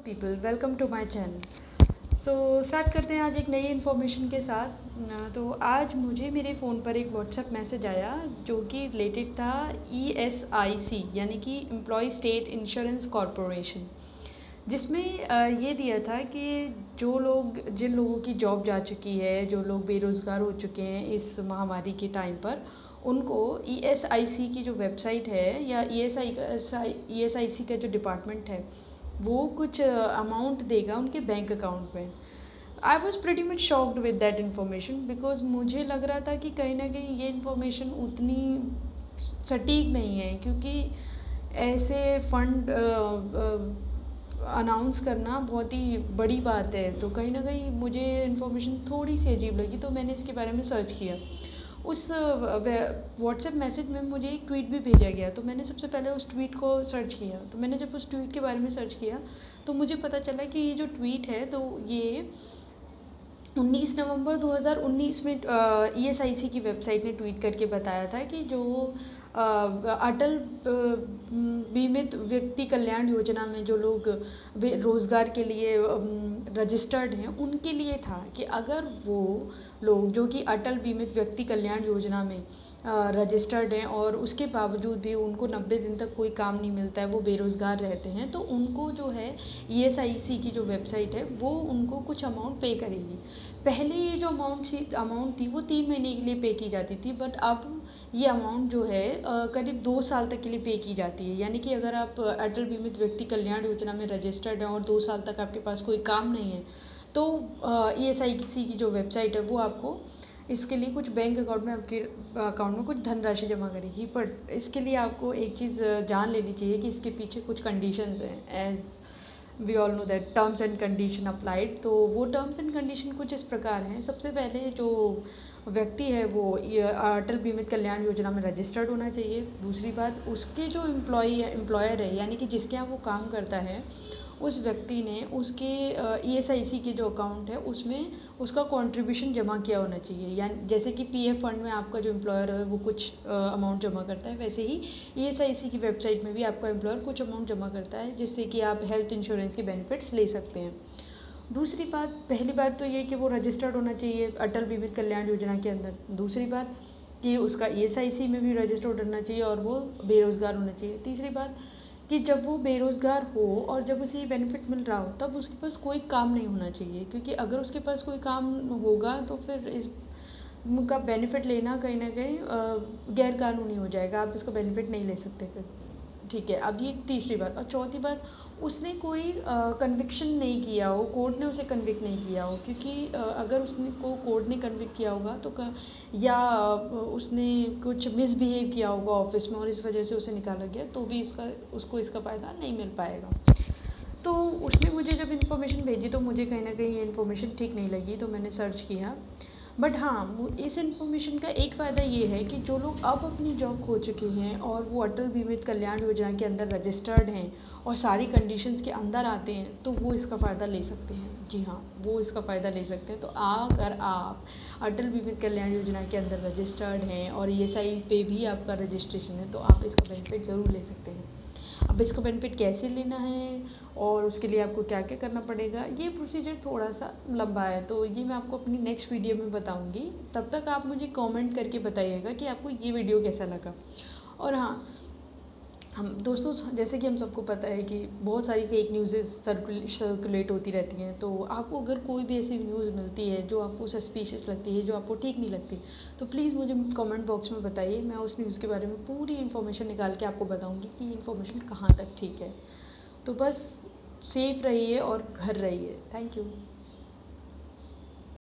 People welcome to my channel. So start करते हैं आज एक नई इन्फॉर्मेशन के साथ। तो आज मुझे मेरे फ़ोन पर एक व्हाट्सएप मैसेज आया जो कि रिलेटेड था ESIC यानी कि एम्प्लॉय स्टेट इंश्योरेंस कॉरपोरेशन, जिसमें ये दिया था कि जिन लोगों की जॉब जा चुकी है, जो लोग बेरोज़गार हो चुके हैं इस महामारी के टाइम पर, उनको ESIC की जो वेबसाइट है या ESIC का जो डिपार्टमेंट है वो कुछ अमाउंट देगा उनके बैंक अकाउंट में। I was pretty much shocked with that information because मुझे लग रहा था कि कहीं ना कहीं ये इन्फॉर्मेशन उतनी सटीक नहीं है, क्योंकि ऐसे फंड अनाउंस करना बहुत ही बड़ी बात है। तो कहीं ना कहीं मुझे इन्फॉर्मेशन थोड़ी सी अजीब लगी, तो मैंने इसके बारे में सर्च किया। उस व्हाट्सएप मैसेज में मुझे एक ट्वीट भी भेजा गया, तो मैंने सबसे पहले उस ट्वीट को सर्च किया। तो मैंने जब उस ट्वीट के बारे में सर्च किया तो मुझे पता चला कि ये जो ट्वीट है तो ये 19 नवंबर 2019 में ESIC की वेबसाइट ने ट्वीट करके बताया था कि जो अटल बीमित व्यक्ति कल्याण योजना में जो लोग रोज़गार के लिए रजिस्टर्ड हैं उनके लिए था कि अगर वो लोग जो कि अटल बीमित व्यक्ति कल्याण योजना में रजिस्टर्ड हैं और उसके बावजूद भी उनको 90 दिन तक कोई काम नहीं मिलता है, वो बेरोज़गार रहते हैं, तो उनको जो है ESIC की जो वेबसाइट है वो उनको कुछ अमाउंट पे करेगी। पहले ये जो अमाउंट थी वो 3 महीने के लिए पे की जाती थी, बट अब ये अमाउंट जो है करीब 2 साल तक के लिए पे की जाती है। यानी कि अगर आप अटल बीमित व्यक्ति कल्याण योजना में रजिस्टर्ड हैं और 2 साल तक आपके पास कोई काम नहीं है, तो ESIC की जो वेबसाइट है वो आपको इसके लिए कुछ बैंक अकाउंट में आपके अकाउंट में कुछ धनराशि जमा करेगी। पर इसके लिए आपको एक चीज़ जान लेनी चाहिए कि इसके पीछे कुछ कंडीशंस हैं। As we all know that terms and condition applied. तो वो टर्म्स एंड कंडीशन कुछ इस प्रकार हैं। सबसे पहले जो व्यक्ति है वो अटल बीमित कल्याण योजना में रजिस्टर्ड होना चाहिए। दूसरी बात, उसके जो एम्प्लॉयर है यानी कि जिसके यहाँ वो काम करता है उस व्यक्ति ने उसके ESIC के जो अकाउंट है उसमें उसका कंट्रीब्यूशन जमा किया होना चाहिए। यानी जैसे कि PF फंड में आपका जो एम्प्लॉयर है वो कुछ अमाउंट जमा करता है, वैसे ही ESIC की वेबसाइट में भी आपका एम्प्लॉयर कुछ अमाउंट जमा करता है, जिससे कि आप हेल्थ इंश्योरेंस के बेनिफिट्स ले सकते हैं। दूसरी बात, पहली बात तो ये कि वो रजिस्टर्ड होना चाहिए अटल बीमित कल्याण योजना के अंदर। दूसरी बात कि उसका ESIC में भी रजिस्टर्ड होना चाहिए और वो बेरोज़गार होना चाहिए। तीसरी बात कि जब वो बेरोज़गार हो और जब उसे ये बेनिफिट मिल रहा हो तब उसके पास कोई काम नहीं होना चाहिए, क्योंकि अगर उसके पास कोई काम होगा तो फिर इसका बेनिफिट लेना कहीं ना कहीं गैर कानूनी हो जाएगा, आप इसका बेनिफिट नहीं ले सकते फिर। ठीक है, अब ये तीसरी बात। और चौथी बात, उसने कोई कन्विक्शन नहीं किया हो, कोर्ट ने उसे कन्विक्ट नहीं किया हो, क्योंकि अगर उसने को कोर्ट ने कन्विक्ट किया होगा तो या उसने कुछ मिसबिहेव किया होगा ऑफिस में और इस वजह से उसे निकाला गया, तो भी उसको इसका फ़ायदा नहीं मिल पाएगा। तो उसने मुझे जब इन्फॉर्मेशन भेजी तो मुझे कहीं ना कहीं ये इन्फॉर्मेशन ठीक नहीं लगी, तो मैंने सर्च किया। बट हाँ, इस इन्फॉर्मेशन का एक फ़ायदा ये है कि जो लोग अब अपनी जॉब खो चुके हैं और वो अटल बीमित कल्याण योजना के अंदर रजिस्टर्ड हैं और सारी कंडीशंस के अंदर आते हैं, तो वो इसका फ़ायदा ले सकते हैं। जी हाँ, वो इसका फ़ायदा ले सकते हैं। तो अगर आप अटल बीमित कल्याण योजना के अंदर रजिस्टर्ड हैं और ESI पे भी आपका रजिस्ट्रेशन है, तो आप इसका बेनिफिट ज़रूर ले सकते हैं। अब इसका बेनिफिट कैसे लेना है और उसके लिए आपको क्या क्या करना पड़ेगा, ये प्रोसीजर थोड़ा सा लंबा है, तो ये मैं आपको अपनी नेक्स्ट वीडियो में बताऊंगी। तब तक आप मुझे कमेंट करके बताइएगा कि आपको ये वीडियो कैसा लगा। और हाँ, हम दोस्तों, जैसे कि हम सबको पता है कि बहुत सारी फेक न्यूज़ेस सर्कुलेट होती रहती हैं, तो आपको अगर कोई भी ऐसी न्यूज़ मिलती है जो आपको सस्पिशियस लगती है, जो आपको ठीक नहीं लगती, तो प्लीज़ मुझे कमेंट बॉक्स में बताइए। मैं उस न्यूज़ के बारे में पूरी इन्फॉर्मेशन निकाल के आपको बताऊंगी कि ये इन्फॉर्मेशन कहाँ तक ठीक है। तो बस सेफ रहिए और घर रहिए। Thank you.